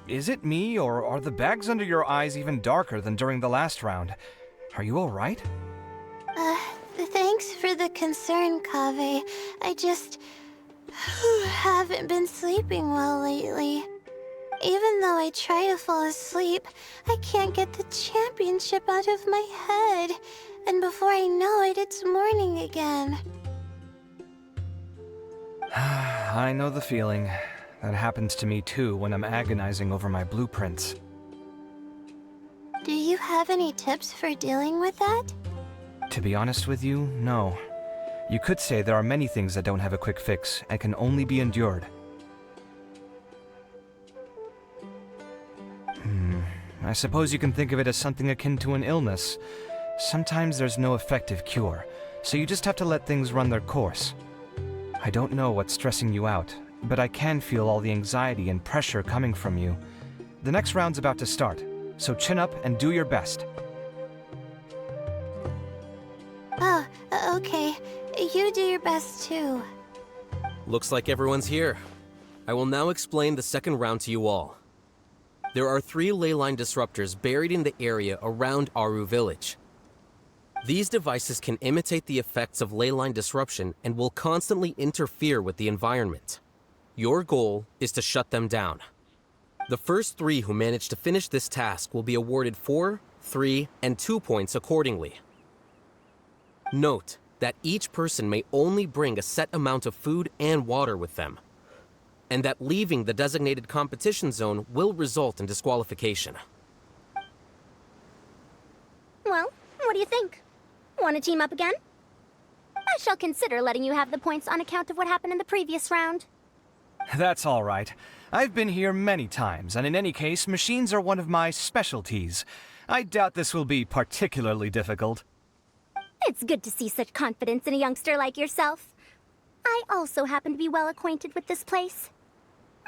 Is it me, or are the bags under your eyes even darker than during the last round? Are you alright? Thanks for the concern, Kaveh. I just haven't been sleeping well lately. Even though I try to fall asleep, I can't get the championship out of my head. And before I know it, it's morning again. I know the feeling. That happens to me too when I'm agonizing over my blueprints. Do you have any tips for dealing with that? To be honest with you, no. You could say there are many things that don't have a quick fix and can only be endured. I suppose you can think of it as something akin to an illness. Sometimes there's no effective cure, so you just have to let things run their course. I don't know what's stressing you out, but I can feel all the anxiety and pressure coming from you. The next round's about to start, so chin up and do your best. Oh, okay. You do your best too. Looks like everyone's here. I will now explain the second round to you all. There are 3 ley line disruptors buried in the area around Aru Village. These devices can imitate the effects of ley line disruption and will constantly interfere with the environment. Your goal is to shut them down. The first 3 who manage to finish this task will be awarded 4, 3, and 2 points accordingly. Note that each person may only bring a set amount of food and water with them, and that leaving the designated competition zone will result in disqualification. Well, what do you think? Want to team up again? I shall consider letting you have the points on account of what happened in the previous round. That's all right. I've been here many times, and in any case, machines are one of my specialties. I doubt this will be particularly difficult. It's good to see such confidence in a youngster like yourself. I also happen to be well acquainted with this place.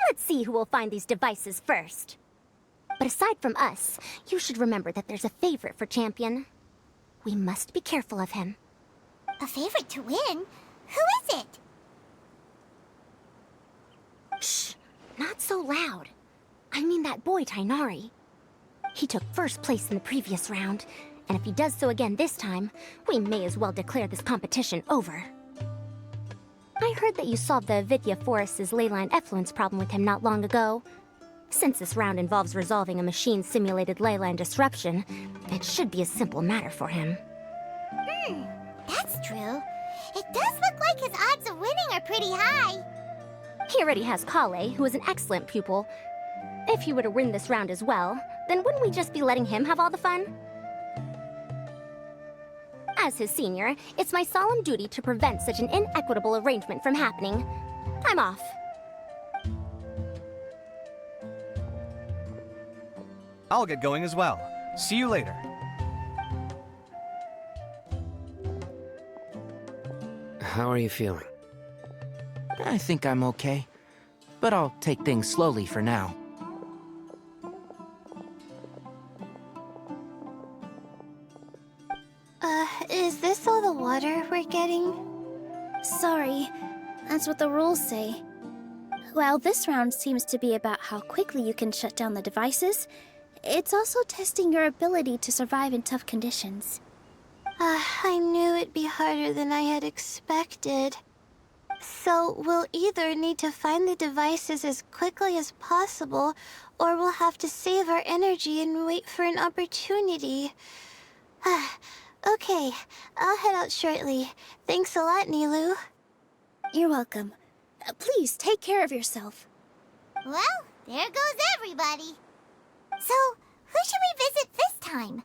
Let's see who will find these devices first. But aside from us, you should remember that there's a favorite for Champion. We must be careful of him. A favorite to win? Who is it? Shh! Not so loud. I mean that boy, Tainari. He took first place in the previous round, and if he does so again this time, we may as well declare this competition over. I heard that you solved the Avidya Forest's leyline effluence problem with him not long ago. Since this round involves resolving a machine-simulated leyline disruption, it should be a simple matter for him. That's true. It does look like his odds of winning are pretty high. He already has Kale, who is an excellent pupil. If he were to win this round as well, then wouldn't we just be letting him have all the fun? As his senior, it's my solemn duty to prevent such an inequitable arrangement from happening. I'm off. I'll get going as well. See you later. How are you feeling? I think I'm okay, but I'll take things slowly for now. Is this all the water we're getting? Sorry, that's what the rules say. While this round seems to be about how quickly you can shut down the devices, it's also testing your ability to survive in tough conditions. I knew it'd be harder than I had expected. So we'll either need to find the devices as quickly as possible, or we'll have to save our energy and wait for an opportunity. Okay, I'll head out shortly. Thanks a lot, Nilu. You're welcome. Please take care of yourself. Well, There goes everybody. So, who should we visit this time?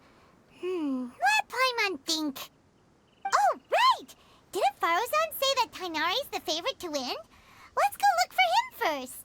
Let Paimon think. Oh, right! Didn't Farozan say that Tainari's the favorite to win? Let's go look for him first.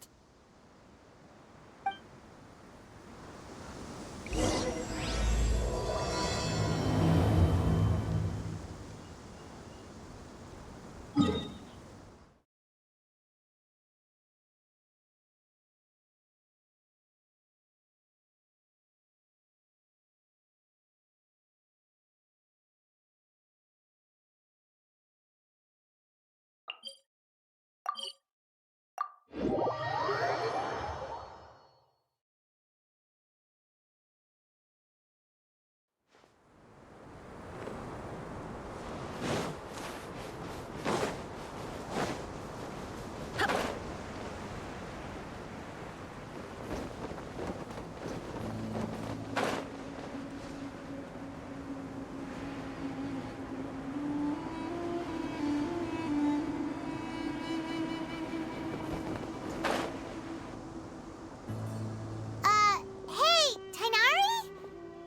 Hey, Tainari?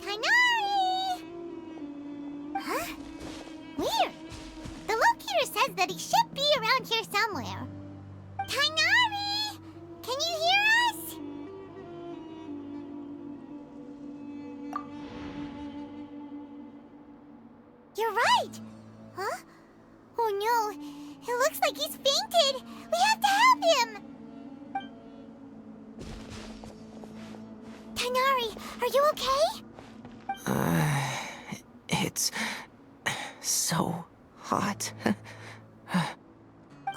Tainari! Huh? Weird. The locator says that he should be around here somewhere. Tainari! Can you hear us? You're right! Huh? Oh no, it looks like he's fainted! We have to help him! Tainari, are you okay? It's so hot.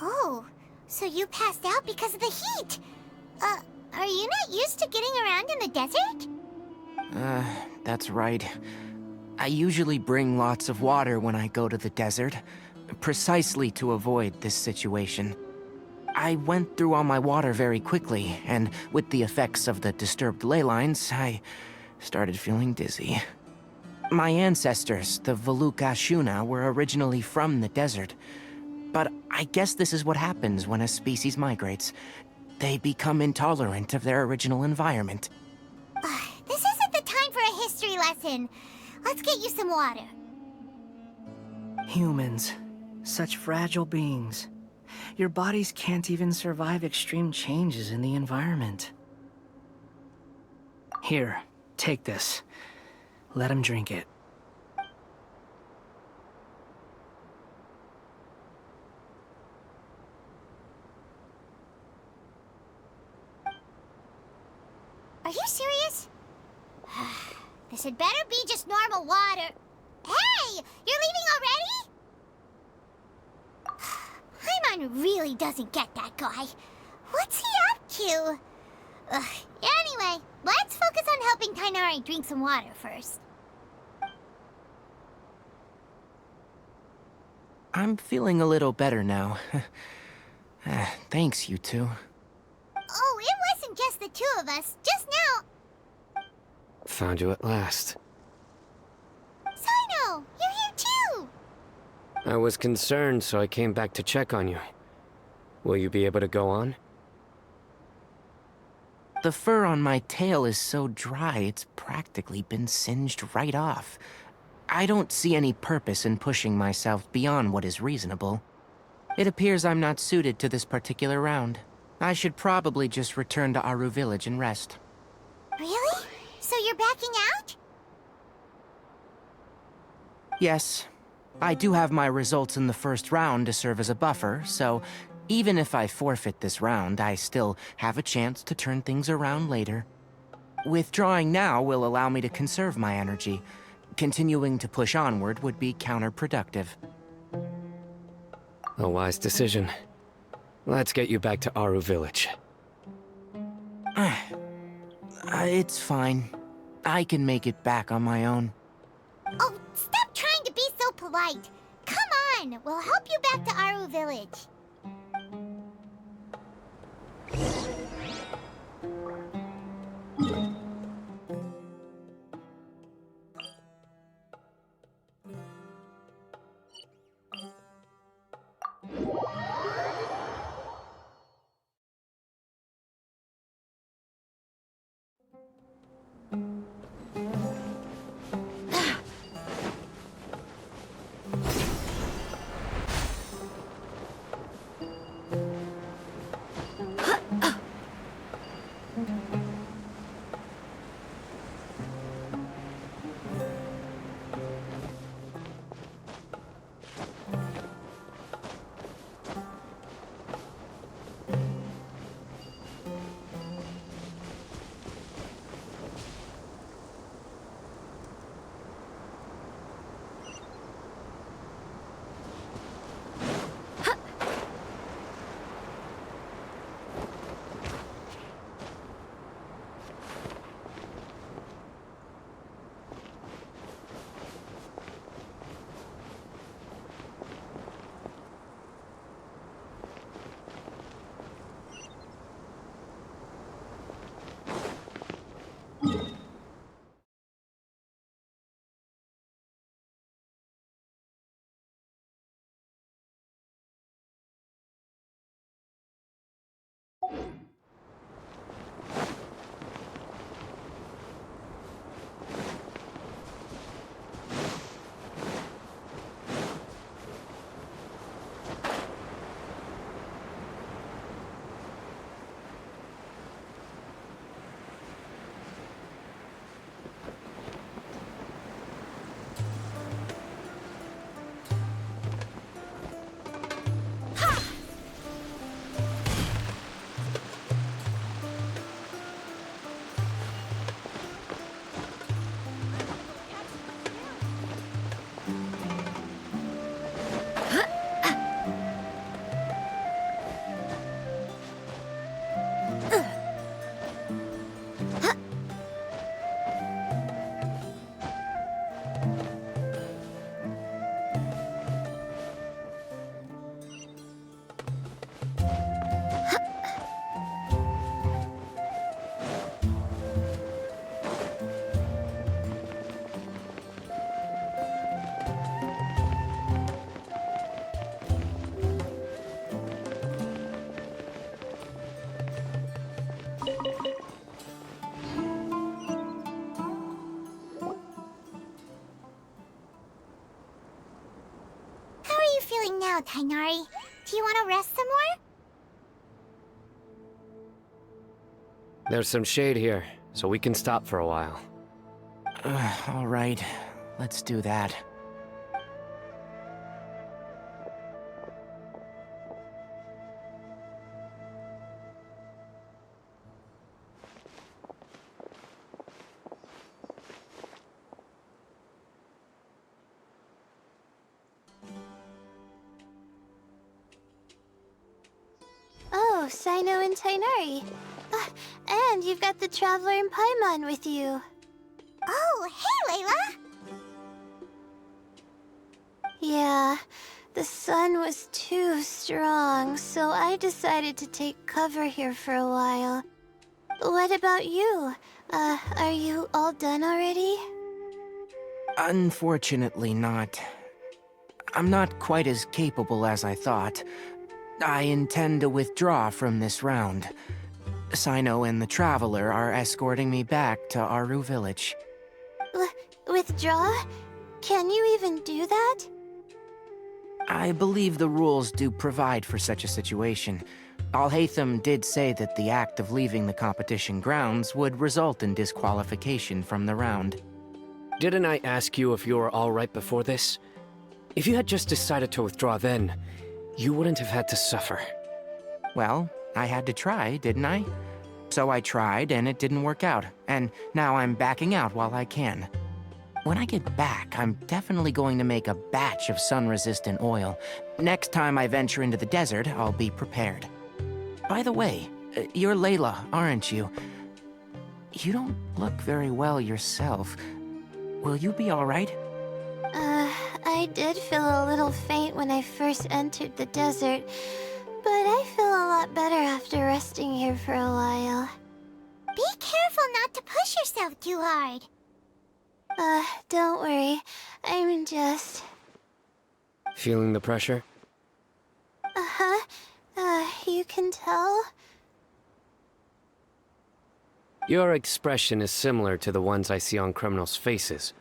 Oh, so you passed out because of the heat. Are you not used to getting around in the desert? That's right. I usually bring lots of water when I go to the desert, precisely to avoid this situation. I went through all my water very quickly, and with the effects of the disturbed ley lines, I started feeling dizzy. My ancestors, the Valuk Ashuna, were originally from the desert. But I guess this is what happens when a species migrates. They become intolerant of their original environment. This isn't the time for a history lesson. Let's get you some water. Humans. Such fragile beings. Your bodies can't even survive extreme changes in the environment. Here, take this. Let him drink it. Are you serious? This had better be just normal water. Hey! You're leaving already? Paimon really doesn't get that guy. What's he up to? Anyway, let's focus on helping Tainari drink some water first. I'm feeling a little better now. Thanks, you two. Oh, it wasn't just the two of us. Just now. Found you at last. Sino, you're here too. I was concerned, so I came back to check on you. Will you be able to go on? The fur on my tail is so dry, it's practically been singed right off. I don't see any purpose in pushing myself beyond what is reasonable. It appears I'm not suited to this particular round. I should probably just return to Aru Village and rest. Really? So you're backing out? Yes. I do have my results in the first round to serve as a buffer, so even if I forfeit this round, I still have a chance to turn things around later. Withdrawing now will allow me to conserve my energy. Continuing to push onward would be counterproductive. A wise decision. Let's get you back to Aru Village. It's fine. I can make it back on my own. Oh, stop trying to be so polite. Come on, we'll help you back to Aru Village. feeling now, Tainari? Do you want to rest some more? There's some shade here, so we can stop for a while. All right, let's do that. Oh, Sino and Tainari. And you've got the Traveler and Paimon with you. Oh, hey, Layla! Yeah, the sun was too strong, so I decided to take cover here for a while. What about you? Are you all done already? Unfortunately not. I'm not quite as capable as I thought. I intend to withdraw from this round. Sino and the Traveler are escorting me back to Aru Village. Withdraw? Can you even do that? I believe the rules do provide for such a situation. Alhaitham did say that the act of leaving the competition grounds would result in disqualification from the round. Didn't I ask you if you were all right before this? If you had just decided to withdraw then, you wouldn't have had to suffer. Well, I had to try, didn't I? So I tried, and it didn't work out, and now I'm backing out while I can. When I get back, I'm definitely going to make a batch of sun-resistant oil. Next time I venture into the desert, I'll be prepared. By the way, you're Layla, aren't you? You don't look very well yourself. Will you be all right? I did feel a little faint when I first entered the desert, but I feel a lot better after resting here for a while. Be careful not to push yourself too hard. Don't worry. I'm just... Feeling the pressure? Uh-huh. You can tell? Your expression is similar to the ones I see on criminals' faces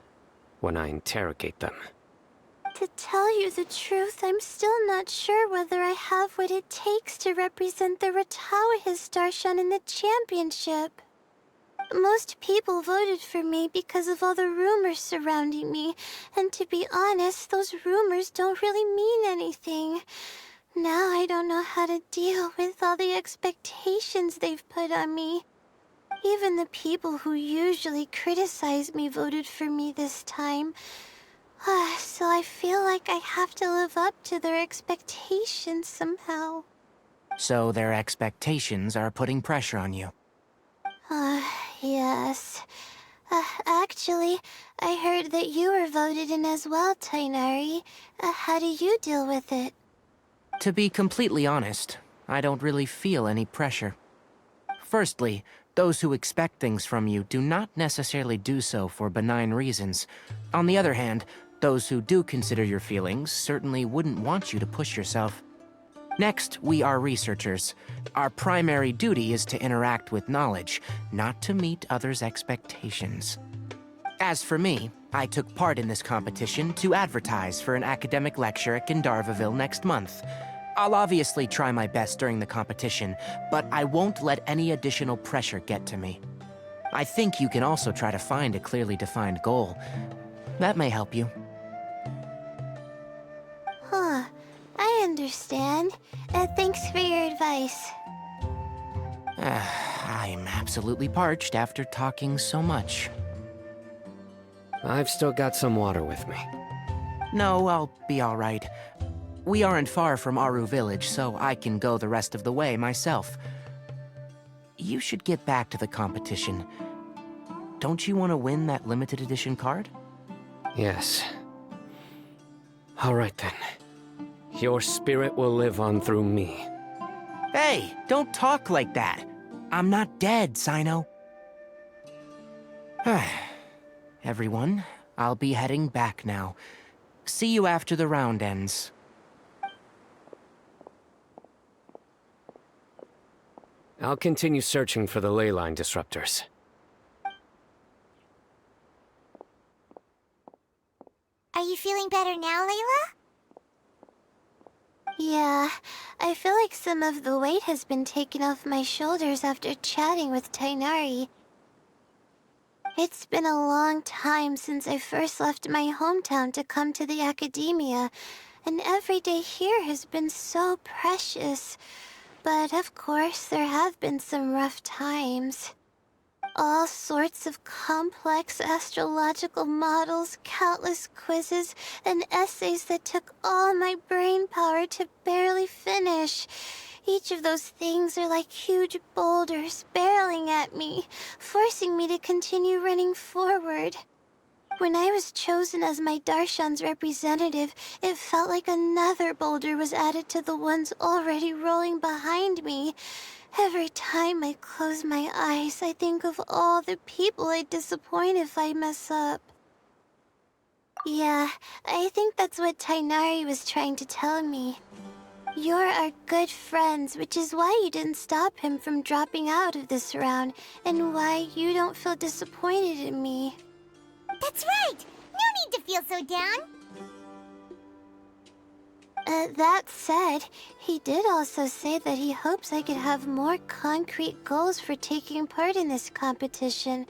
when I interrogate them. To tell you the truth, I'm still not sure whether I have what it takes to represent the Ratawa Starshan in the championship. Most people voted for me because of all the rumors surrounding me, and to be honest, those rumors don't really mean anything. Now I don't know how to deal with all the expectations they've put on me. Even the people who usually criticize me voted for me this time. So I feel like I have to live up to their expectations somehow. So their expectations are putting pressure on you. Yes. Actually, I heard that you were voted in as well, Tainari. How do you deal with it? To be completely honest, I don't really feel any pressure. Firstly, those who expect things from you do not necessarily do so for benign reasons. On the other hand, those who do consider your feelings certainly wouldn't want you to push yourself. Next, we are researchers. Our primary duty is to interact with knowledge, not to meet others' expectations. As for me, I took part in this competition to advertise for an academic lecture at Gandharvaville next month. I'll obviously try my best during the competition, but I won't let any additional pressure get to me. I think you can also try to find a clearly defined goal. That may help you. Huh. I understand. Thanks for your advice. I'm absolutely parched after talking so much. I've still got some water with me. No, I'll be all right. We aren't far from Aru Village, so I can go the rest of the way myself. You should get back to the competition. Don't you want to win that limited edition card? Yes. All right then. Your spirit will live on through me. Hey, don't talk like that. I'm not dead, Sino. Everyone, I'll be heading back now. See you after the round ends. I'll continue searching for the ley line disruptors. Are you feeling better now, Layla? Yeah, I feel like some of the weight has been taken off my shoulders after chatting with Tainari. It's been a long time since I first left my hometown to come to the academia, and every day here has been so precious. But of course, there have been some rough times. All sorts of complex astrological models, countless quizzes, and essays that took all my brain power to barely finish. Each of those things are like huge boulders barreling at me, forcing me to continue running forward. When I was chosen as my Darshan's representative, it felt like another boulder was added to the ones already rolling behind me. Every time I close my eyes, I think of all the people I'd disappoint if I mess up. Yeah, I think that's what Tainari was trying to tell me. You're our good friends, which is why you didn't stop him from dropping out of this round, and why you don't feel disappointed in me. That's right! No need to feel so down! That said, he did also say that he hopes I could have more concrete goals for taking part in this competition.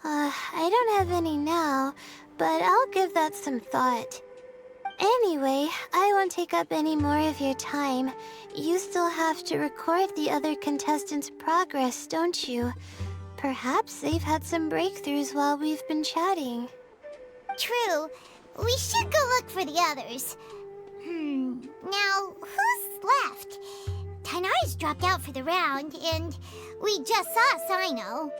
I don't have any now, but I'll give that some thought. Anyway, I won't take up any more of your time. You still have to record the other contestants' progress, don't you? Perhaps they've had some breakthroughs while we've been chatting. True. We should go look for the others. Now, who's left? Tainari's dropped out for the round, and we just saw Sino.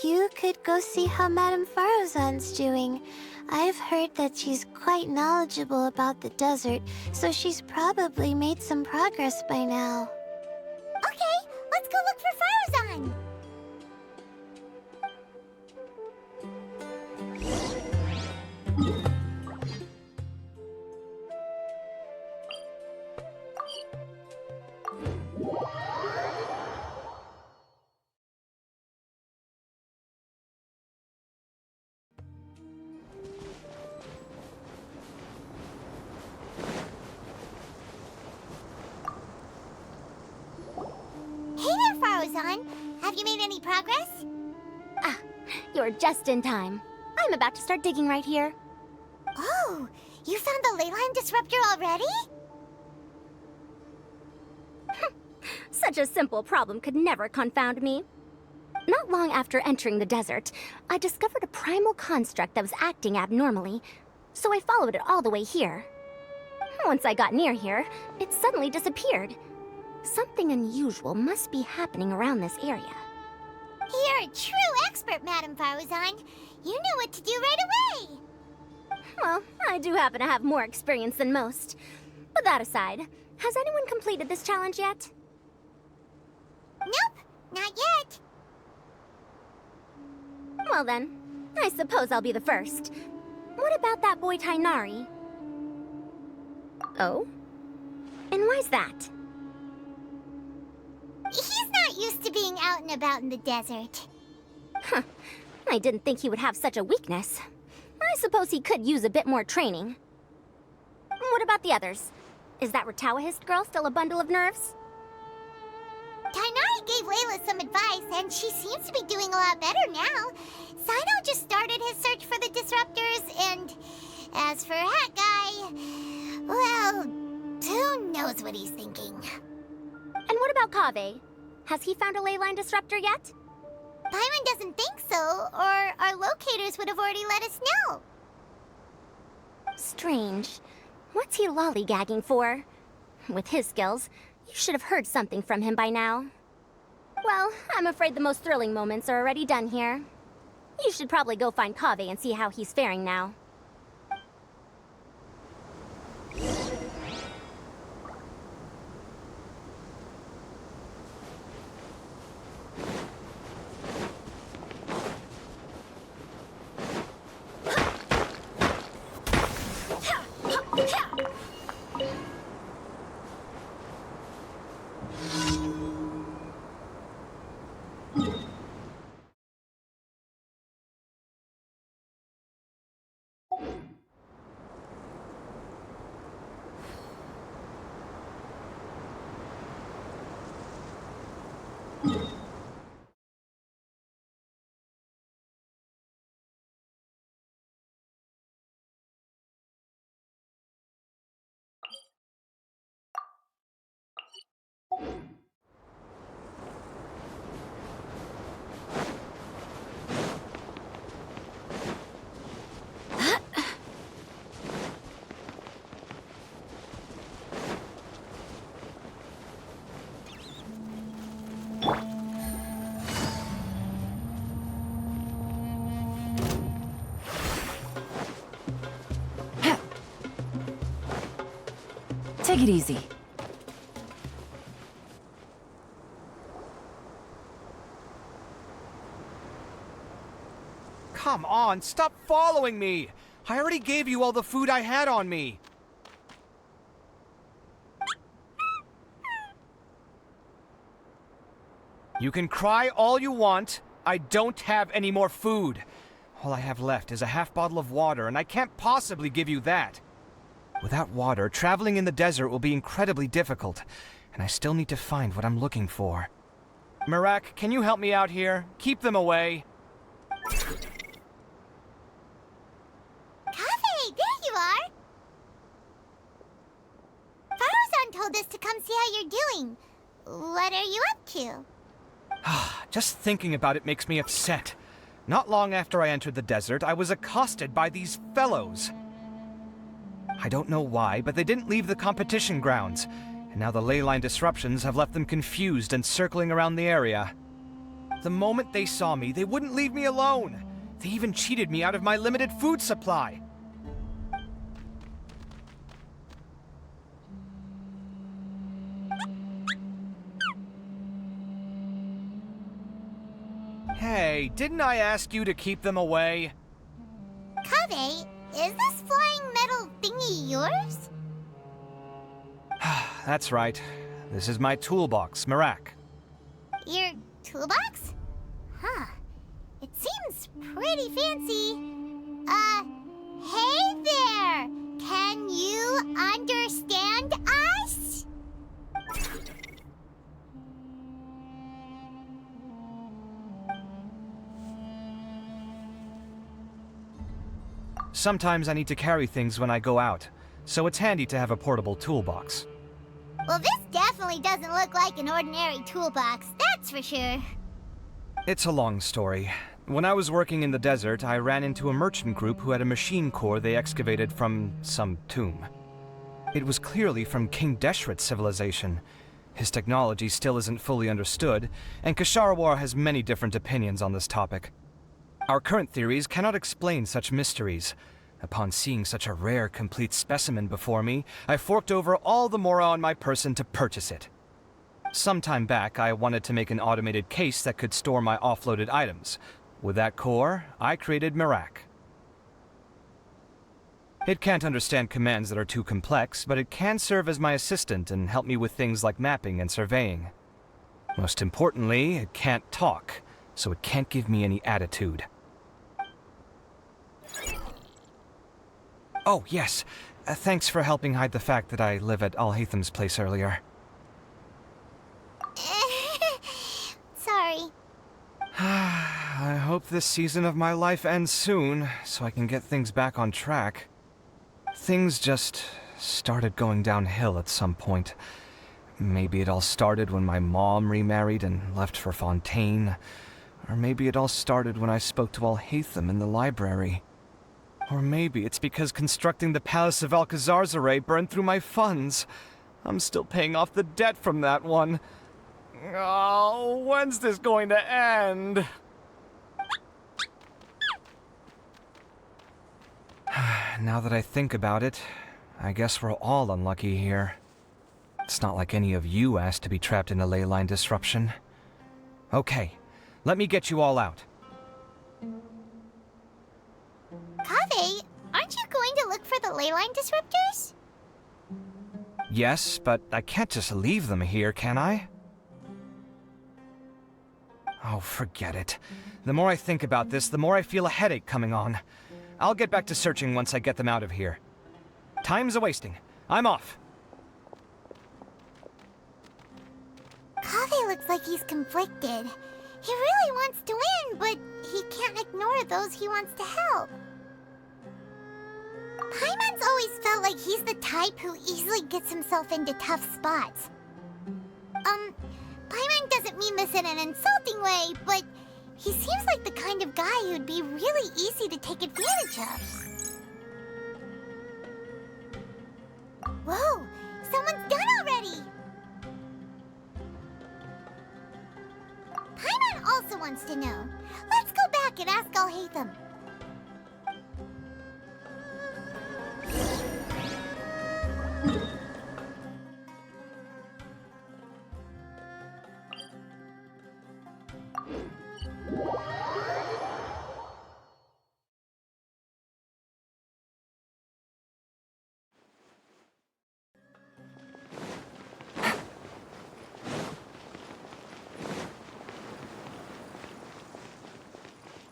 You could go see how Madame Farozan's doing. I've heard that she's quite knowledgeable about the desert, so she's probably made some progress by now. Okay, let's go look for Farozan! Hey there, Farozan! Have you made any progress? Ah, you're just in time. I'm about to start digging right here. Oh, you found the leyline disruptor already? Such a simple problem could never confound me. Not long after entering the desert, I discovered a primal construct that was acting abnormally, so I followed it all the way here. Once I got near here, it suddenly disappeared. Something unusual must be happening around this area. You're a true expert, Madame Farozan. You knew what to do right away. Well, I do happen to have more experience than most. But that aside, has anyone completed this challenge yet? Nope, not yet. Well then, I suppose I'll be the first. What about that boy Tainari? Oh? And why's that? He's not used to being out and about in the desert. Huh. I didn't think he would have such a weakness. I suppose he could use a bit more training. What about the others? Is that Ratawahist girl still a bundle of nerves? Tainari gave Layla some advice, and she seems to be doing a lot better now. Sino just started his search for the disruptors, and as for Hat Guy, well, who knows what he's thinking. And what about Kaveh? Has he found a leyline disruptor yet? Paimon doesn't think so, or our locators would have already let us know. Strange. What's he lollygagging for? With his skills, you should have heard something from him by now. Well, I'm afraid the most thrilling moments are already done here. You should probably go find Kaveh and see how he's faring now. Take it easy. Come on, stop following me! I already gave you all the food I had on me. You can cry all you want. I don't have any more food. All I have left is a half bottle of water, and I can't possibly give you that. Without water, traveling in the desert will be incredibly difficult, and I still need to find what I'm looking for. Merak, can you help me out here? Keep them away. Kaveh, there you are! Farozan told us to come see how you're doing. What are you up to? Just thinking about it makes me upset. Not long after I entered the desert, I was accosted by these fellows. I don't know why, but they didn't leave the competition grounds, and now the ley line disruptions have left them confused and circling around the area. The moment they saw me, they wouldn't leave me alone. They even cheated me out of my limited food supply. Hey, didn't I ask you to keep them away? Kaveh, is this flying metal thingy yours? That's right. This is my toolbox, Merak. Your toolbox? Huh. It seems pretty fancy. Hey there! Can you understand us? Sometimes I need to carry things when I go out, so it's handy to have a portable toolbox. Well, this definitely doesn't look like an ordinary toolbox, that's for sure. It's a long story. When I was working in the desert, I ran into a merchant group who had a machine core they excavated from some tomb. It was clearly from King Deshret's civilization. His technology still isn't fully understood, and Kasharawar has many different opinions on this topic. Our current theories cannot explain such mysteries. Upon seeing such a rare, complete specimen before me, I forked over all the mora on my person to purchase it. Some time back, I wanted to make an automated case that could store my offloaded items. With that core, I created Merak. It can't understand commands that are too complex, but it can serve as my assistant and help me with things like mapping and surveying. Most importantly, it can't talk, so it can't give me any attitude. Oh, yes. Thanks for helping hide the fact that I live at Alhatham's place earlier. Sorry. I hope this season of my life ends soon, so I can get things back on track. Things just started going downhill at some point. Maybe it all started when my mom remarried and left for Fontaine. Or maybe it all started when I spoke to Alhatham in the library. Or maybe it's because constructing the Palace of Alcazarzaray burned through my funds. I'm still paying off the debt from that one. Oh, when's this going to end? Now that I think about it, I guess we're all unlucky here. It's not like any of you asked to be trapped in a ley line disruption. Okay, let me get you all out. Kaveh, aren't you going to look for the ley line disruptors? Yes, but I can't just leave them here, can I? Oh, forget it. The more I think about this, the more I feel a headache coming on. I'll get back to searching once I get them out of here. Time's a-wasting. I'm off. Kaveh, Kaveh looks like he's conflicted. He really wants to win, but he can't ignore those he wants to help. Paimon's always felt like he's the type who easily gets himself into tough spots. Paimon doesn't mean this in an insulting way, but he seems like the kind of guy who'd be really easy to take advantage of. Whoa! Someone's done already! Paimon also wants to know. Let's go back and ask Al-Haytham.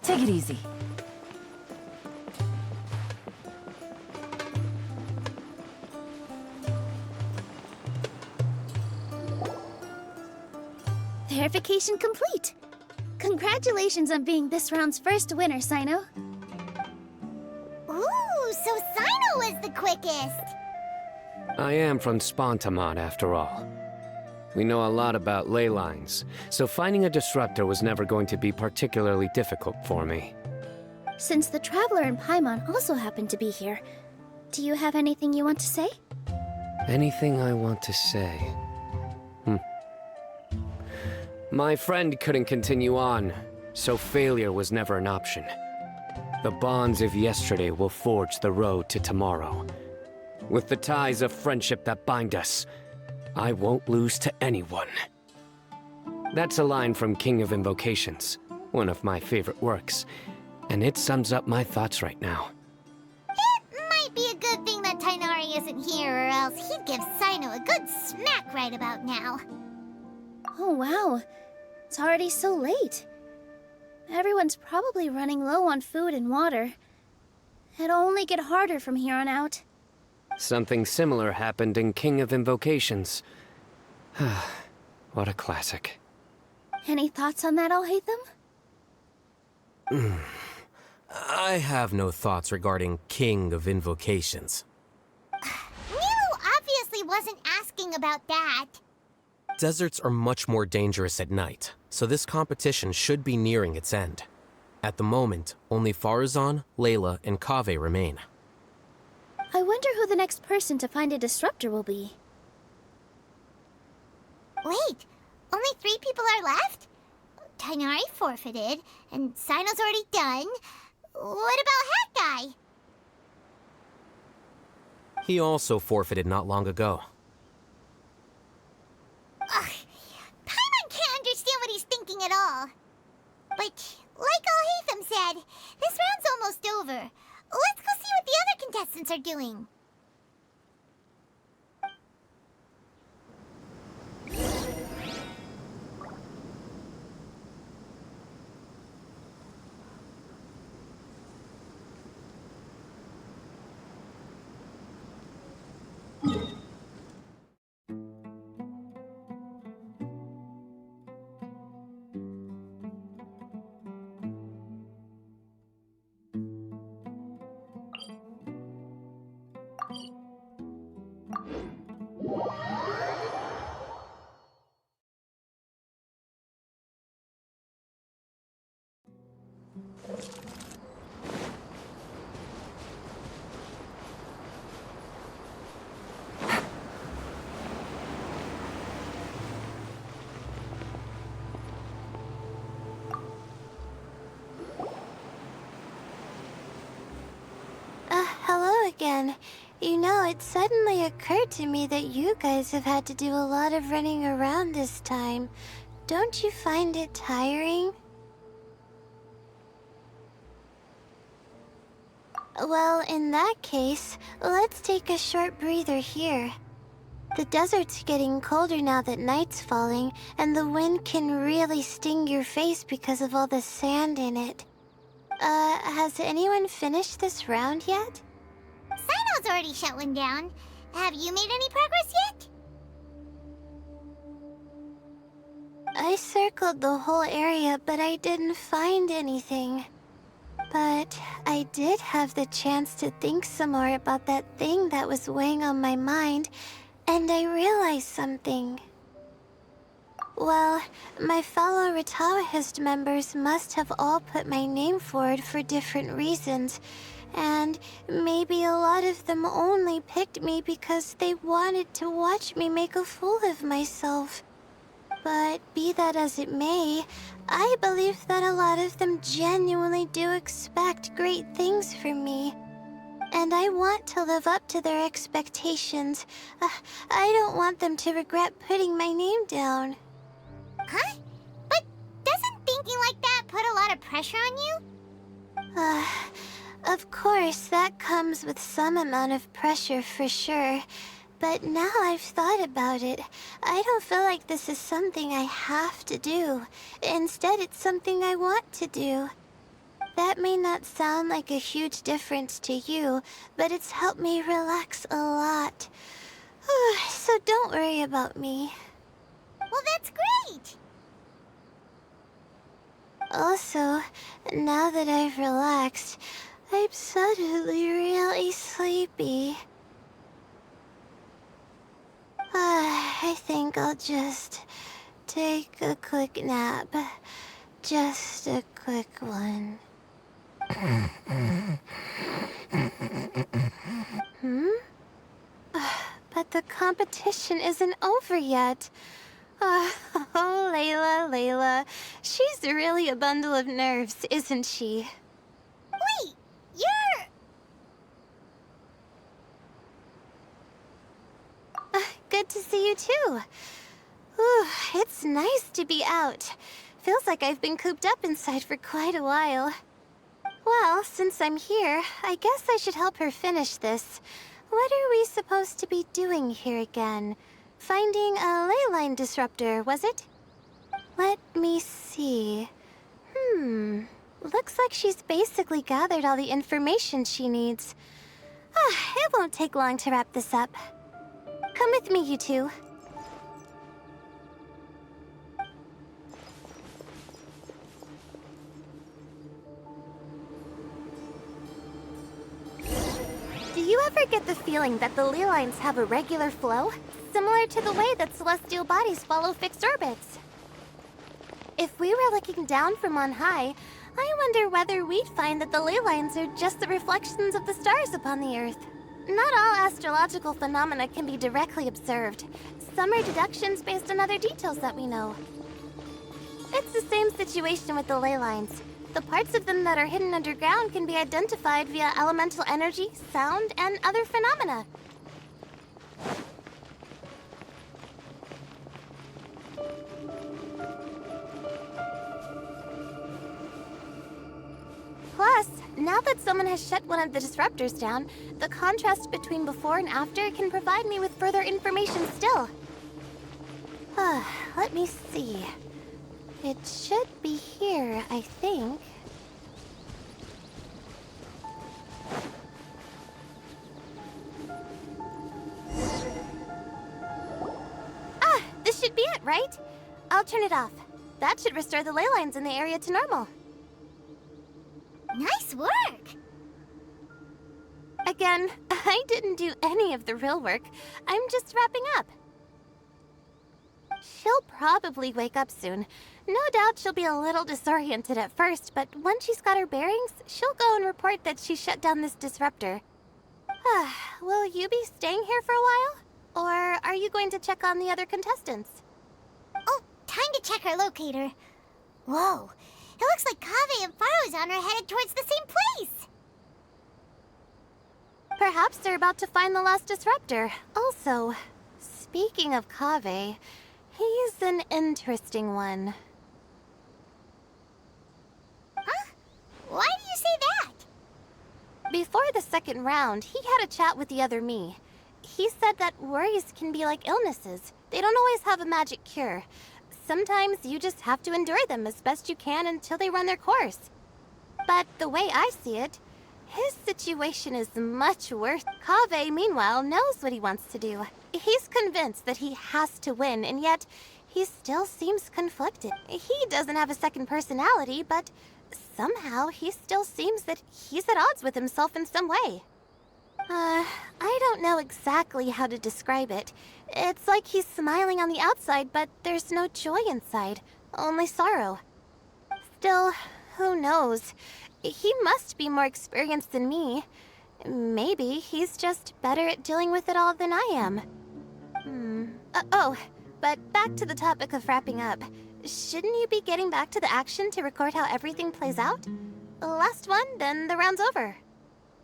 Take it easy. Verification complete. Congratulations on being this round's first winner, Sino. Ooh, so Sino was the quickest! I am from Spontamod, after all. We know a lot about ley lines, so finding a disruptor was never going to be particularly difficult for me. Since the Traveler and Paimon also happen to be here, do you have anything you want to say? Anything I want to say? My friend couldn't continue on, so failure was never an option. The bonds of yesterday will forge the road to tomorrow. With the ties of friendship that bind us, I won't lose to anyone. That's a line from King of Invocations, one of my favorite works, and it sums up my thoughts right now. It might be a good thing that Tighnari isn't here, or else he'd give Sino a good smack right about now. Oh wow, it's already so late. Everyone's probably running low on food and water. It'll only get harder from here on out. Something similar happened in King of Invocations. What a classic. Any thoughts on that, Al-Haytham? I have no thoughts regarding King of Invocations. Milu obviously wasn't asking about that. Deserts are much more dangerous at night, so this competition should be nearing its end. At the moment, only Farazan, Layla, and Kaveh remain. I wonder who the next person to find a disruptor will be. Wait, only 3 people are left? Tighnari forfeited, and Sino's already done. What about Hat Guy? He also forfeited not long ago. Ugh, Paimon can't understand what he's thinking at all. But, like Al-Haytham said, this round's almost over. Let's go see what the other contestants are doing. Hello again. You know, it suddenly occurred to me that you guys have had to do a lot of running around this time. Don't you find it tiring? Well, in that case, let's take a short breather here. The desert's getting colder now that night's falling, and the wind can really sting your face because of all the sand in it. Has anyone finished this round yet? Sino's already shut one down. Have you made any progress yet? I circled the whole area, but I didn't find anything. But I did have the chance to think some more about that thing that was weighing on my mind, and I realized something. Well, my fellow Retawahist members must have all put my name forward for different reasons, and maybe a lot of them only picked me because they wanted to watch me make a fool of myself. But be that as it may, I believe that a lot of them genuinely do expect great things from me. And I want to live up to their expectations. I don't want them to regret putting my name down. Huh? But doesn't thinking like that put a lot of pressure on you? Of course, that comes with some amount of pressure for sure. But now I've thought about it, I don't feel like this is something I have to do. Instead, it's something I want to do. That may not sound like a huge difference to you, but it's helped me relax a lot. So don't worry about me. Well, that's great! Also, now that I've relaxed, I'm suddenly really sleepy. I think I'll just take a quick nap. Just a quick one. But the competition isn't over yet. Oh, Layla. She's really a bundle of nerves, isn't she? Wait, you're... Good to see you too. Ooh, it's nice to be out. Feels like I've been cooped up inside for quite a while. Well, since I'm here, I guess I should help her finish this. What are we supposed to be doing here again? Finding a ley line disruptor, was it? Let me see. Looks like she's basically gathered all the information she needs. It won't take long to wrap this up. Come with me, you two. Do you ever get the feeling that the ley lines have a regular flow? Similar to the way that celestial bodies follow fixed orbits. If we were looking down from on high, I wonder whether we'd find that the ley lines are just the reflections of the stars upon the Earth. Not all astrological phenomena can be directly observed. Some are deductions based on other details that we know. It's the same situation with the ley lines. The parts of them that are hidden underground can be identified via elemental energy, sound, and other phenomena. Plus, now that someone has shut one of the disruptors down, the contrast between before and after can provide me with further information still. Let me see. It should be here, I think. This should be it, right? I'll turn it off. That should restore the ley lines in the area to normal. Nice work! Again, I didn't do any of the real work. I'm just wrapping up. She'll probably wake up soon. No doubt she'll be a little disoriented at first, but once she's got her bearings, she'll go and report that she shut down this disruptor. Will you be staying here for a while? Or are you going to check on the other contestants? Oh, time to check our locator. Whoa, it looks like Kaveh and Farozan are headed towards the same place. Perhaps they're about to find the last disruptor. Also, speaking of Kaveh, he's an interesting one. Huh? Why do you say that? Before the second round, he had a chat with the other me. He said that worries can be like illnesses. They don't always have a magic cure. Sometimes you just have to endure them as best you can until they run their course. But the way I see it, his situation is much worse. Kaveh, meanwhile, knows what he wants to do. He's convinced that he has to win, and yet he still seems conflicted. He doesn't have a second personality, but somehow he still seems that he's at odds with himself in some way. I don't know exactly how to describe it. It's like he's smiling on the outside, but there's no joy inside, only sorrow. Still, who knows? He must be more experienced than me. Maybe he's just better at dealing with it all than I am. But back to the topic of wrapping up. Shouldn't you be getting back to the action to record how everything plays out? Last one, then the round's over.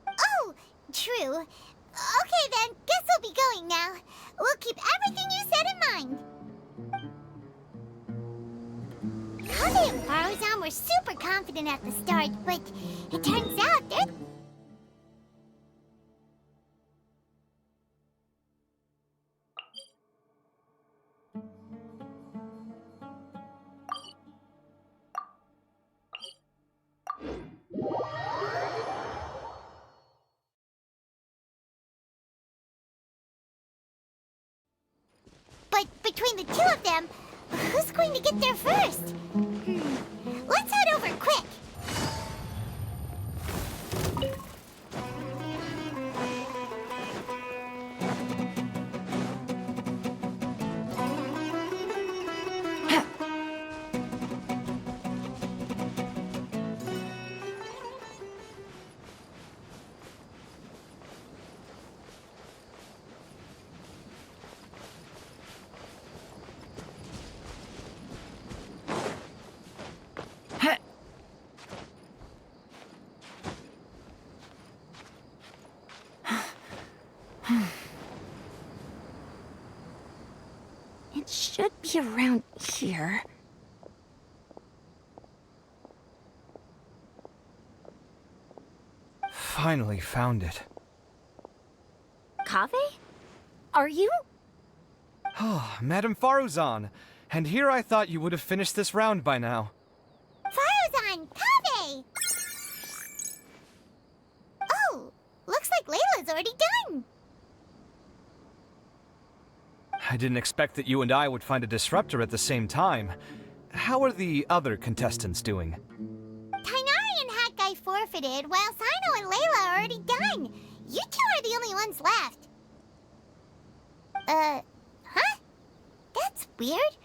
Oh, true. Okay then, guess we'll be going now. We'll keep everything you said in mind. Kaveh and Faruzan were super confident at the start, but it turns out they're... But between the two of them, who's going to get there first? Let's head over quick. It should be around here. Finally found it. Kaveh? Are you? Oh, Madame Faruzan. And here I thought you would have finished this round by now. Faruzan, Kaveh! Oh, looks like Layla's already done. I didn't expect that you and I would find a disruptor at the same time. How are the other contestants doing? Tainari and Hat Guy forfeited, while Sino and Layla are already done. You two are the only ones left. Huh? That's weird.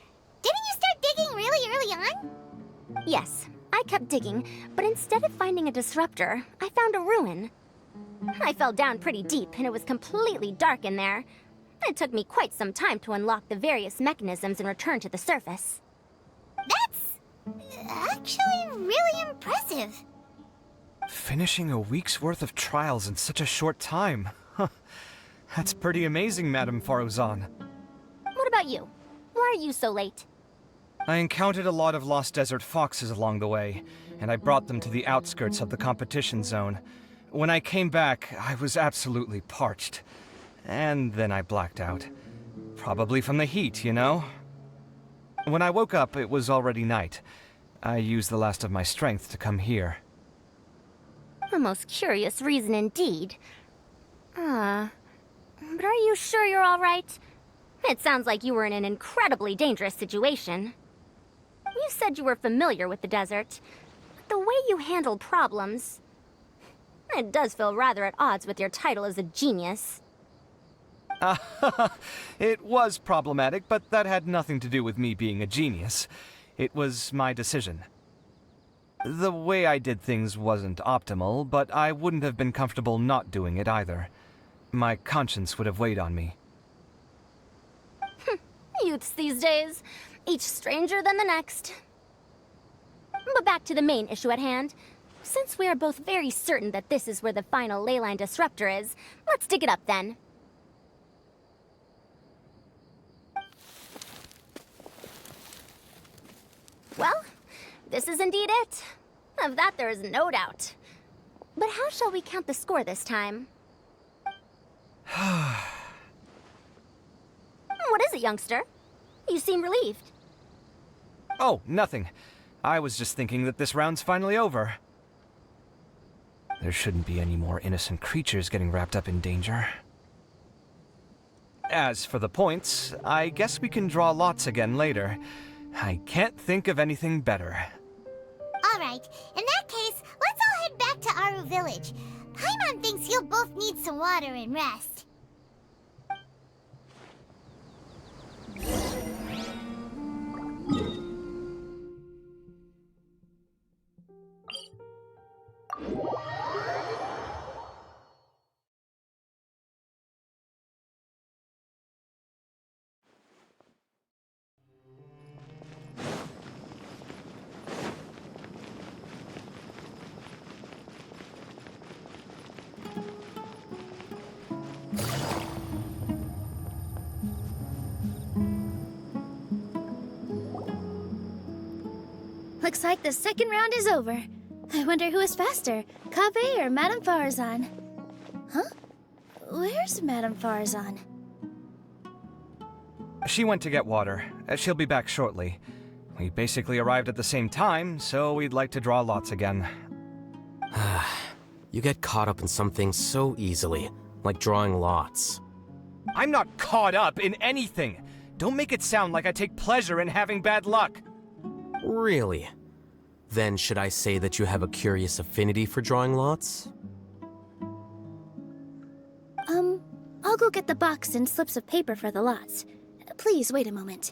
Didn't you start digging really early on? Yes, I kept digging, but instead of finding a disruptor, I found a ruin. I fell down pretty deep, and it was completely dark in there. It took me quite some time to unlock the various mechanisms and return to the surface. That's actually really impressive. Finishing a week's worth of trials in such a short time. Huh. That's pretty amazing, Madame Faruzan. What about you? Why are you so late? I encountered a lot of lost desert foxes along the way, and I brought them to the outskirts of the competition zone. When I came back, I was absolutely parched. And then I blacked out. Probably from the heat, you know? When I woke up, it was already night. I used the last of my strength to come here. A most curious reason indeed. But are you sure you're all right? It sounds like you were in an incredibly dangerous situation. You said you were familiar with the desert, but the way you handle problems... It does feel rather at odds with your title as a genius. It was problematic, but that had nothing to do with me being a genius. It was my decision. The way I did things wasn't optimal, but I wouldn't have been comfortable not doing it either. My conscience would have weighed on me. Youths these days, each stranger than the next. But back to the main issue at hand. Since we are both very certain that this is where the final leyline disruptor is, let's dig it up then. Well, this is indeed it. Of that there is no doubt. But how shall we count the score this time? What is it, youngster? You seem relieved. Oh, nothing. I was just thinking that this round's finally over. There shouldn't be any more innocent creatures getting wrapped up in danger. As for the points, I guess we can draw lots again later. I can't think of anything better. Alright, in that case, let's all head back to Aru Village. Paimon thinks you'll both need some water and rest. Looks like the second round is over. I wonder who is faster, Kaveh or Madame Farazan? Huh? Where's Madame Farazan? She went to get water. She'll be back shortly. We basically arrived at the same time, so we'd like to draw lots again. You get caught up in some things so easily, like drawing lots. I'm not caught up in anything! Don't make it sound like I take pleasure in having bad luck! Really? Then should I say that you have a curious affinity for drawing lots? I'll go get the box and slips of paper for the lots. Please wait a moment.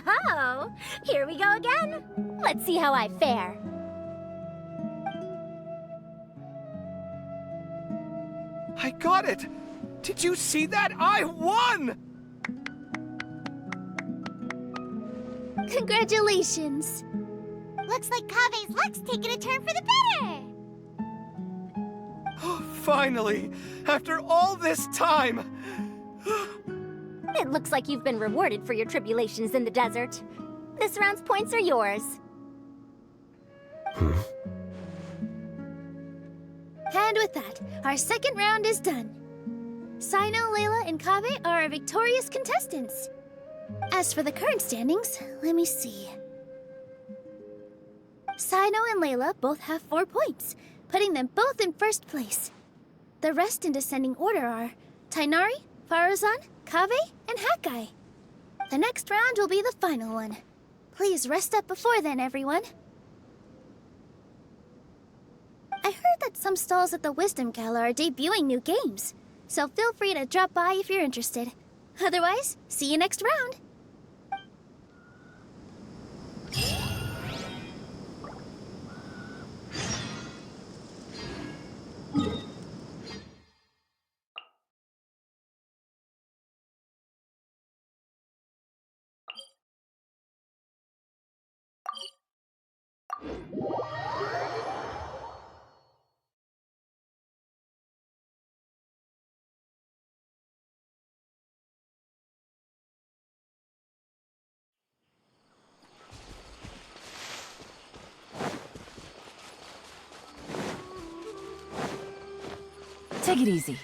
Oh, here we go again. Let's see how I fare. I got it! Did you see that? I won! Congratulations! Looks like Kaveh's luck's taking a turn for the better! Finally! After all this time! It looks like you've been rewarded for your tribulations in the desert. This round's points are yours. And with that, our second round is done. Sino, Layla, and Kaveh are our victorious contestants. As for the current standings, let me see. Sino and Layla both have 4 points, putting them both in first place. The rest in descending order are Tighnari, Farazan, Kaveh, and Hakai. The next round will be the final one. Please rest up before then, everyone. I heard that some stalls at the Wisdom Gala are debuting new games, so feel free to drop by if you're interested. Otherwise, see you next round. Take it easy.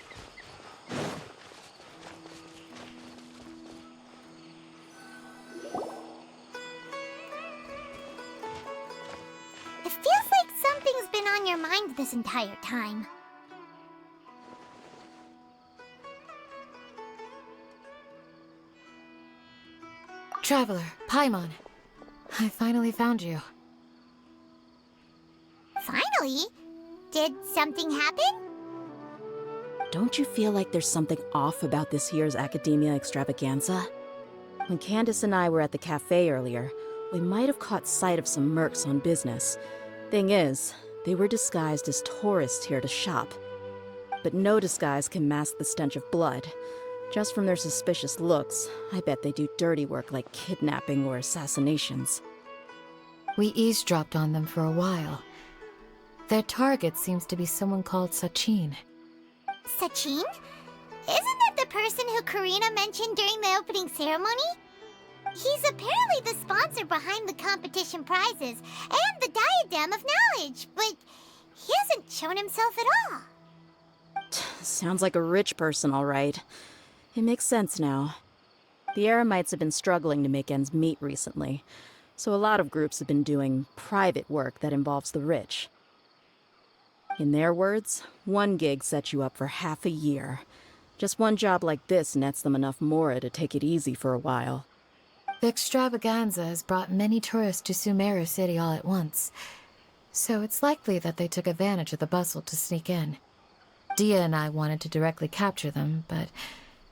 It feels like something's been on your mind this entire time. Traveler, Paimon. I finally found you. Finally? Did something happen? Don't you feel like there's something off about this year's Academia Extravaganza? When Candace and I were at the cafe earlier, we might have caught sight of some mercs on business. Thing is, they were disguised as tourists here to shop. But no disguise can mask the stench of blood. Just from their suspicious looks, I bet they do dirty work like kidnapping or assassinations. We eavesdropped on them for a while. Their target seems to be someone called Sachin. Sachin? Isn't that the person who Karina mentioned during the opening ceremony? He's apparently the sponsor behind the competition prizes and the Diadem of Knowledge, but he hasn't shown himself at all. Sounds like a rich person, all right. It makes sense now. The Eremites have been struggling to make ends meet recently, so a lot of groups have been doing private work that involves the rich. In their words, one gig sets you up for half a year. Just one job like this nets them enough mora to take it easy for a while. The extravaganza has brought many tourists to Sumeru City all at once, so it's likely that they took advantage of the bustle to sneak in. Dia and I wanted to directly capture them, but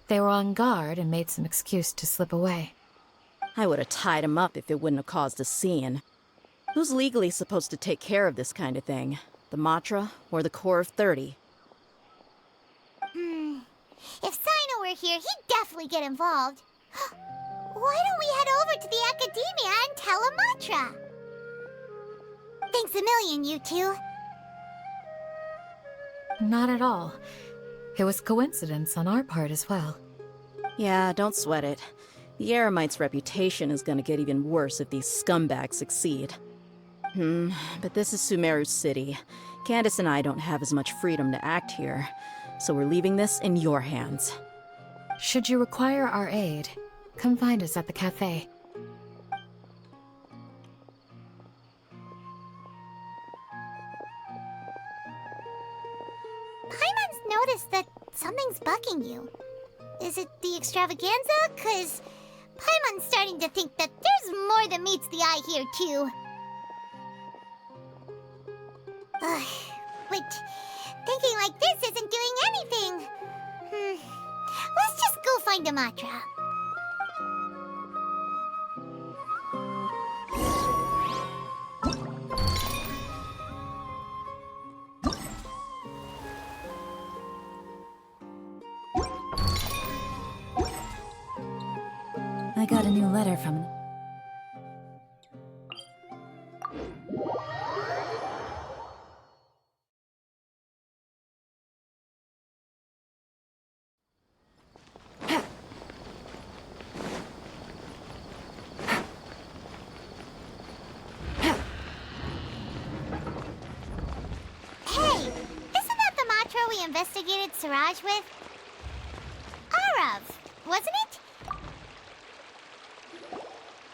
they were on guard and made some excuse to slip away. I would have tied him up if it wouldn't have caused a scene. Who's legally supposed to take care of this kind of thing? The Matra or the Corps of 30? If Sino were here, he'd definitely get involved. Why don't we head over to the Academia and tell Amatra? Thanks a million, you two. Not at all. It was coincidence on our part as well. Yeah, don't sweat it. The Eremite's reputation is gonna get even worse if these scumbags succeed. But this is Sumeru City. Candace and I don't have as much freedom to act here, so we're leaving this in your hands. Should you require our aid, come find us at the cafe. Paimon's noticed that something's bugging you. Is it the extravaganza? 'Cause Paimon's starting to think that there's more than meets the eye here, too. But thinking like this isn't doing anything. Let's just go find Amatra. I got a new letter from... Investigated Siraj with? Arav, wasn't it?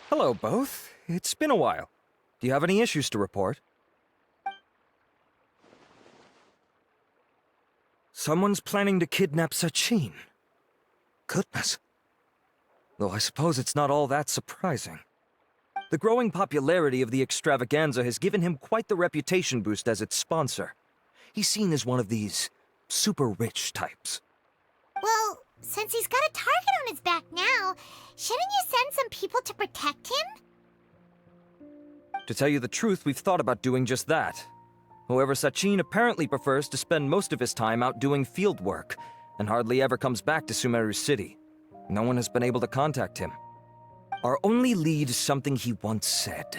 Hello, both. It's been a while. Do you have any issues to report? Someone's planning to kidnap Sachin. Goodness. Though I suppose it's not all that surprising. The growing popularity of the extravaganza has given him quite the reputation boost as its sponsor. He's seen as one of these super rich types. Well, since he's got a target on his back now, shouldn't you send some people to protect him? To tell you the truth, we've thought about doing just that. However, Sachin apparently prefers to spend most of his time out doing field work, and hardly ever comes back to Sumeru City. No one has been able to contact him. Our only lead is something he once said.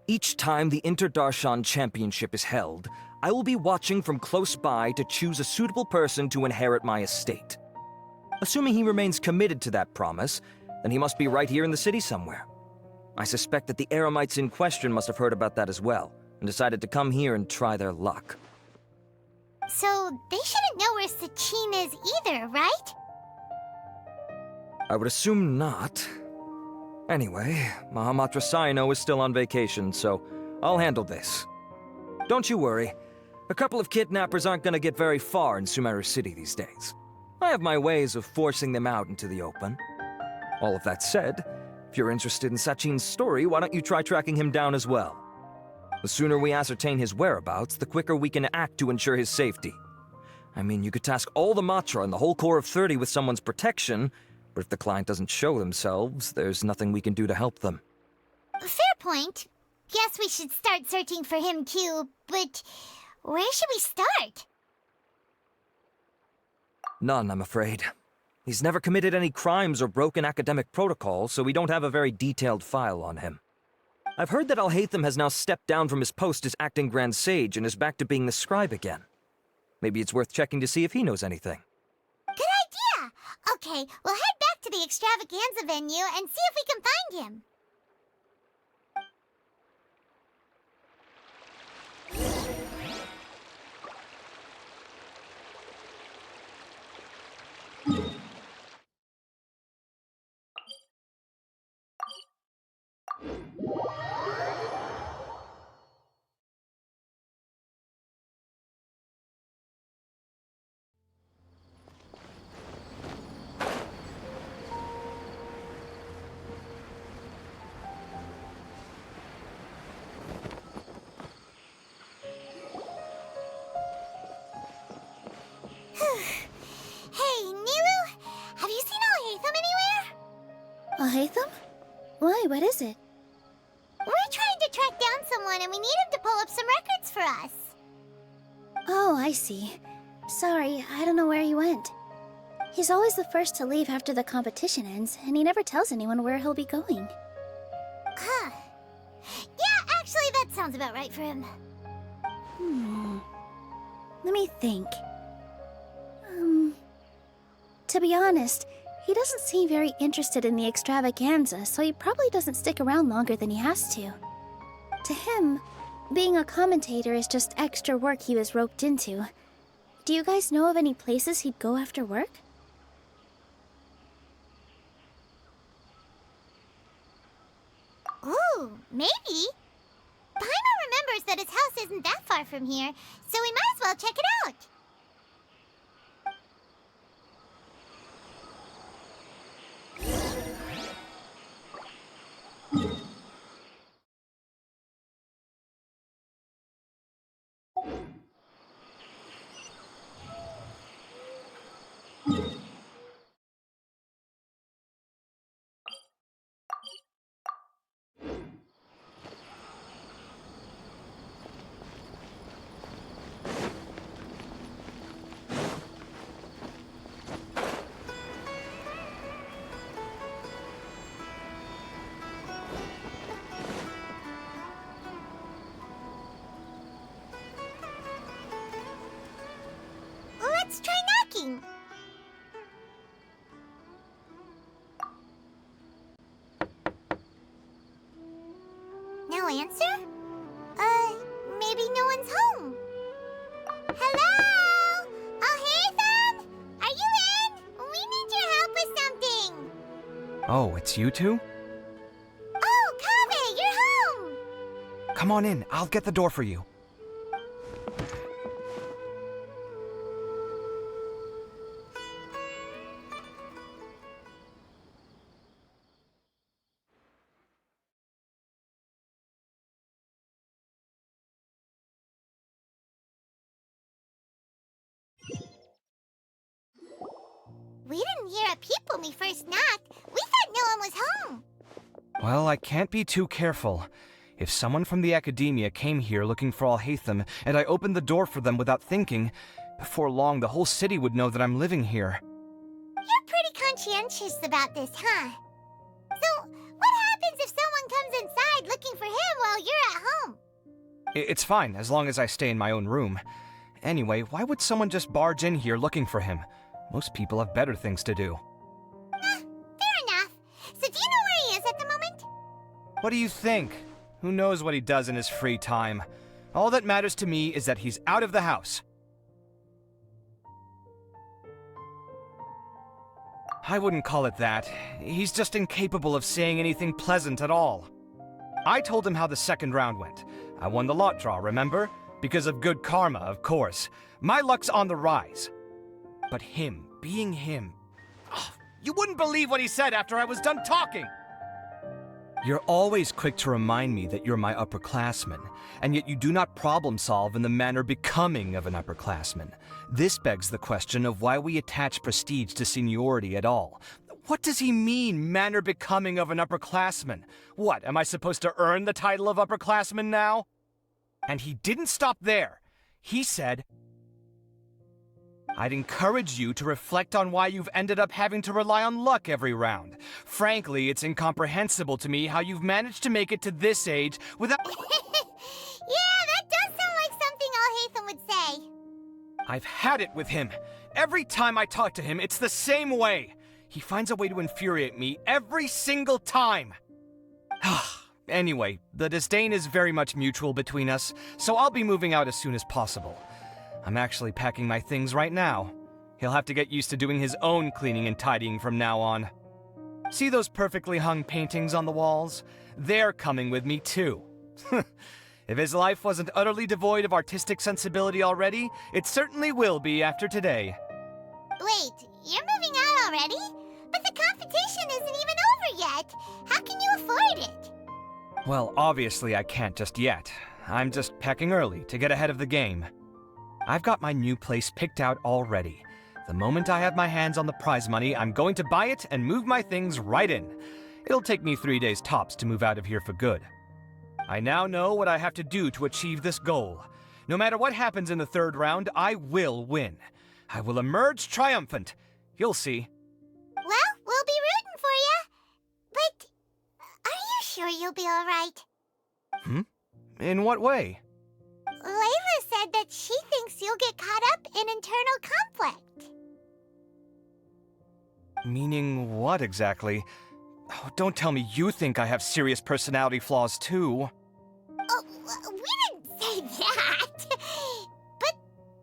Each time the Inter-Darshan Championship is held, I will be watching from close by to choose a suitable person to inherit my estate. Assuming he remains committed to that promise, then he must be right here in the city somewhere. I suspect that the Eremites in question must have heard about that as well, and decided to come here and try their luck. So, they shouldn't know where Sachin is either, right? I would assume not. Anyway, Mahamatra Saino is still on vacation, so I'll handle this. Don't you worry. A couple of kidnappers aren't gonna get very far in Sumeru City these days. I have my ways of forcing them out into the open. All of that said, if you're interested in Sachin's story, why don't you try tracking him down as well? The sooner we ascertain his whereabouts, the quicker we can act to ensure his safety. I mean, you could task all the Matra and the whole Corps of 30 with someone's protection, but if the client doesn't show themselves, there's nothing we can do to help them. Fair point. Guess we should start searching for him too, but where should we start? None, I'm afraid. He's never committed any crimes or broken academic protocol, so we don't have a very detailed file on him. I've heard that Alhaitham has now stepped down from his post as acting Grand Sage and is back to being the scribe again. Maybe it's worth checking to see if he knows anything. Good idea! Okay, we'll head back to the extravaganza venue and see if we can find him. Hey, Nilu, have you seen Alhaitham anywhere? Alhaitham? Why, what is it? We're trying to track down someone and we need him to pull up some records for us. Oh, I see. Sorry, I don't know where he went. He's always the first to leave after the competition ends, and he never tells anyone where he'll be going. Huh. Yeah, actually, that sounds about right for him. Let me think. To be honest, he doesn't seem very interested in the extravaganza, so he probably doesn't stick around longer than he has to. To him, being a commentator is just extra work he was roped into. Do you guys know of any places he'd go after work? Ooh, maybe. Paimon remembers that his house isn't that far from here, so we might as well check it out. Let's try knocking. No answer? Maybe no one's home. Hello? Alhaitham? Are you in? We need your help with something. Oh, it's you two? Oh, Kaveh, you're home. Come on in, I'll get the door for you. We didn't hear a peep when we first knocked. We thought no one was home. Well, I can't be too careful. If someone from the Academia came here looking for Alhaitham, and I opened the door for them without thinking, before long the whole city would know that I'm living here. You're pretty conscientious about this, huh? So, what happens if someone comes inside looking for him while you're at home? It's fine, as long as I stay in my own room. Anyway, why would someone just barge in here looking for him? Most people have better things to do. Fair enough. So do you know where he is at the moment? What do you think? Who knows what he does in his free time? All that matters to me is that he's out of the house. I wouldn't call it that. He's just incapable of saying anything pleasant at all. I told him how the second round went. I won the lot draw, remember? Because of good karma, of course. My luck's on the rise. But him, being him... Oh, you wouldn't believe what he said after I was done talking! You're always quick to remind me that you're my upperclassman, and yet you do not problem solve in the manner becoming of an upperclassman. This begs the question of why we attach prestige to seniority at all. What does he mean, manner becoming of an upperclassman? What, am I supposed to earn the title of upperclassman now? And he didn't stop there. He said, I'd encourage you to reflect on why you've ended up having to rely on luck every round. Frankly, it's incomprehensible to me how you've managed to make it to this age without... Yeah, that does sound like something Alhaitham would say. I've had it with him. Every time I talk to him, it's the same way. He finds a way to infuriate me every single time. Anyway, the disdain is very much mutual between us, so I'll be moving out as soon as possible. I'm actually packing my things right now. He'll have to get used to doing his own cleaning and tidying from now on. See those perfectly hung paintings on the walls? They're coming with me too. If his life wasn't utterly devoid of artistic sensibility already, it certainly will be after today. Wait, you're moving out already? But the competition isn't even over yet. How can you afford it? Well, obviously I can't just yet. I'm just packing early to get ahead of the game. I've got my new place picked out already. The moment I have my hands on the prize money, I'm going to buy it and move my things right in. It'll take me 3 days tops to move out of here for good. I now know what I have to do to achieve this goal. No matter what happens in the 3rd round, I will win. I will emerge triumphant. You'll see. Well, we'll be rooting for you. But are you sure you'll be all right? In what way? Layla said that she thinks you'll get caught up in internal conflict. Meaning what exactly? Oh, don't tell me you think I have serious personality flaws too. Oh, we didn't say that. But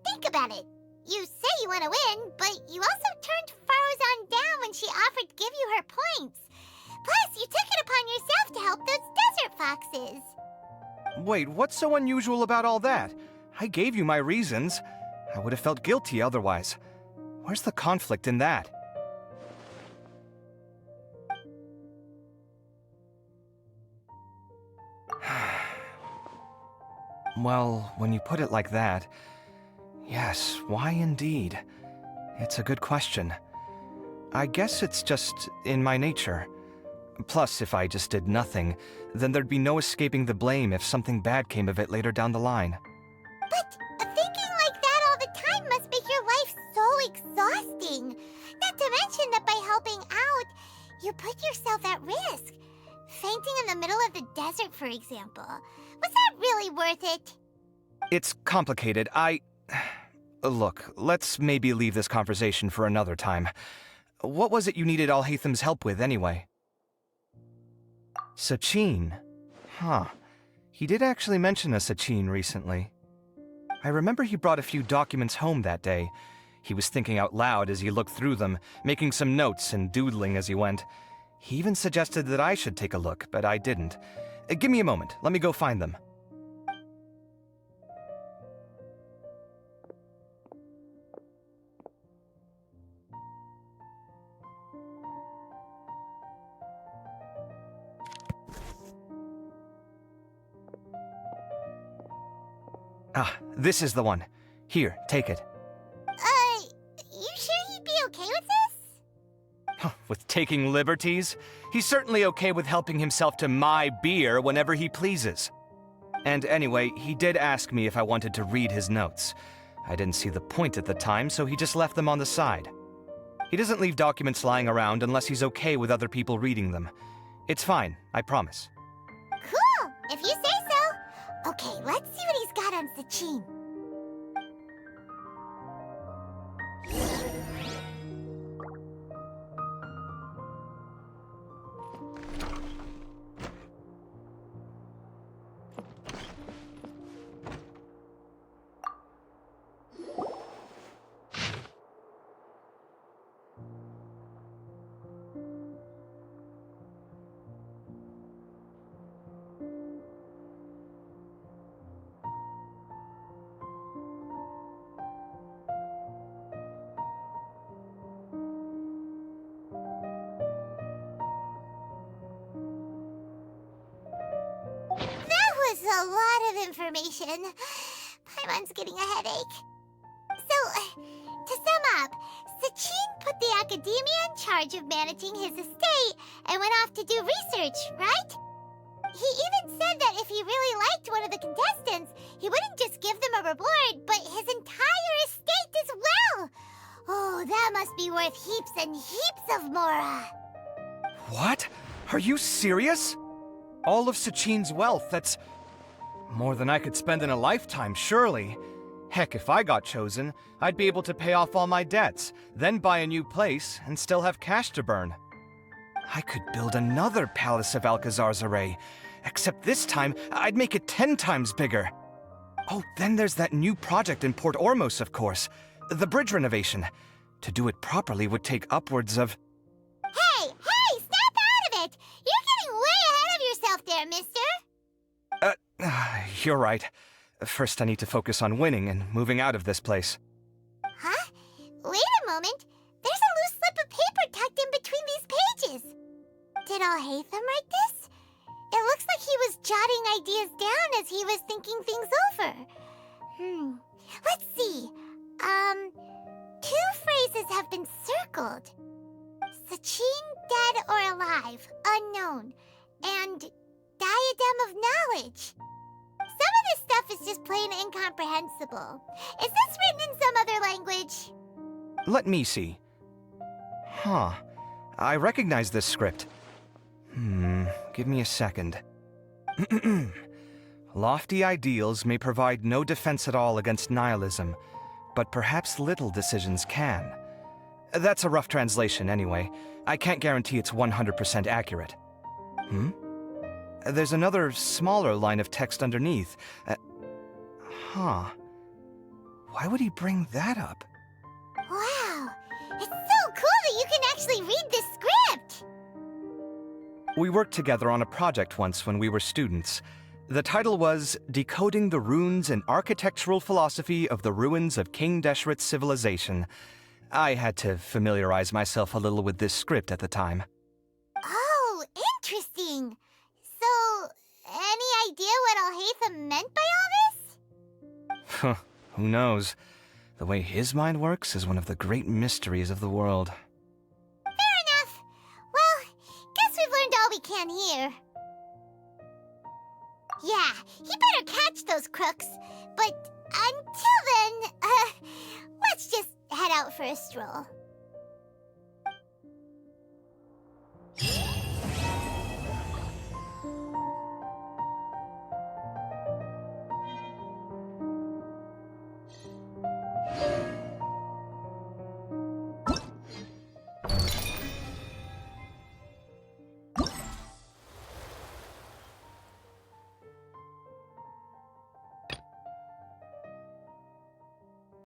think about it. You say you want to win, but you also turned Farozan down when she offered to give you her points. Plus, you took it upon yourself to help those desert foxes. Wait, what's so unusual about all that? I gave you my reasons. I would have felt guilty otherwise. Where's the conflict in that? Well, when you put it like that, yes, why indeed? It's a good question. I guess it's just in my nature. Plus, if I just did nothing, then there'd be no escaping the blame if something bad came of it later down the line. But thinking like that all the time must make your life so exhausting. Not to mention that by helping out, you put yourself at risk. Fainting in the middle of the desert, for example. Was that really worth it? It's complicated. Look, let's maybe leave this conversation for another time. What was it you needed Alhatham's help with, anyway? Sachin? Huh. He did actually mention a Sachin recently. I remember he brought a few documents home that day. He was thinking out loud as he looked through them, making some notes and doodling as he went. He even suggested that I should take a look, but I didn't. Give me a moment. Let me go find them. Ah, this is the one. Here, take it. You sure he'd be okay with this? With taking liberties? He's certainly okay with helping himself to my beer whenever he pleases. And anyway, he did ask me if I wanted to read his notes. I didn't see the point at the time, so he just left them on the side. He doesn't leave documents lying around unless he's okay with other people reading them. It's fine, I promise. Cool, if you say so. Okay, let's see what he's got on Sachin. A lot of information. Paimon's getting a headache. So, to sum up, Sachin put the academia in charge of managing his estate and went off to do research, right? He even said that if he really liked one of the contestants, he wouldn't just give them a reward, but his entire estate as well. Oh, that must be worth heaps and heaps of mora. What? Are you serious? All of Sachin's wealth, that's more than I could spend in a lifetime, surely. Heck, if I got chosen, I'd be able to pay off all my debts, then buy a new place, and still have cash to burn. I could build another Palace of Alcazar's Array, except this time, I'd make it 10 times bigger. Oh, then there's that new project in Port Ormos, of course. The bridge renovation. To do it properly would take upwards of... Hey, snap out of it! You're getting way ahead of yourself there, mister! You're right. First, I need to focus on winning and moving out of this place. Huh? Wait a moment. There's a loose slip of paper tucked in between these pages. Did Alhaitham write this? It looks like he was jotting ideas down as he was thinking things over. Let's see. 2 addresses have been circled. Sachin, dead or alive, unknown. And Diadem of Knowledge. Some of this stuff is just plain incomprehensible. Is this written in some other language? Let me see. Huh. I recognize this script. Give me a second. Lofty ideals may provide no defense at all against nihilism, but perhaps little decisions can. That's a rough translation, anyway. I can't guarantee it's 100% accurate. There's another smaller line of text underneath. Why would he bring that up? Wow, it's so cool that you can actually read this script! We worked together on a project once when we were students. The title was Decoding the Runes and Architectural Philosophy of the Ruins of King Deshret's Civilization. I had to familiarize myself a little with this script at the time. Oh, interesting. So, any idea what Alhaitham meant by all this? Who knows? The way his mind works is one of the great mysteries of the world. Fair enough. Well, guess we've learned all we can here. Yeah, he better catch those crooks. But until then, let's just head out for a stroll.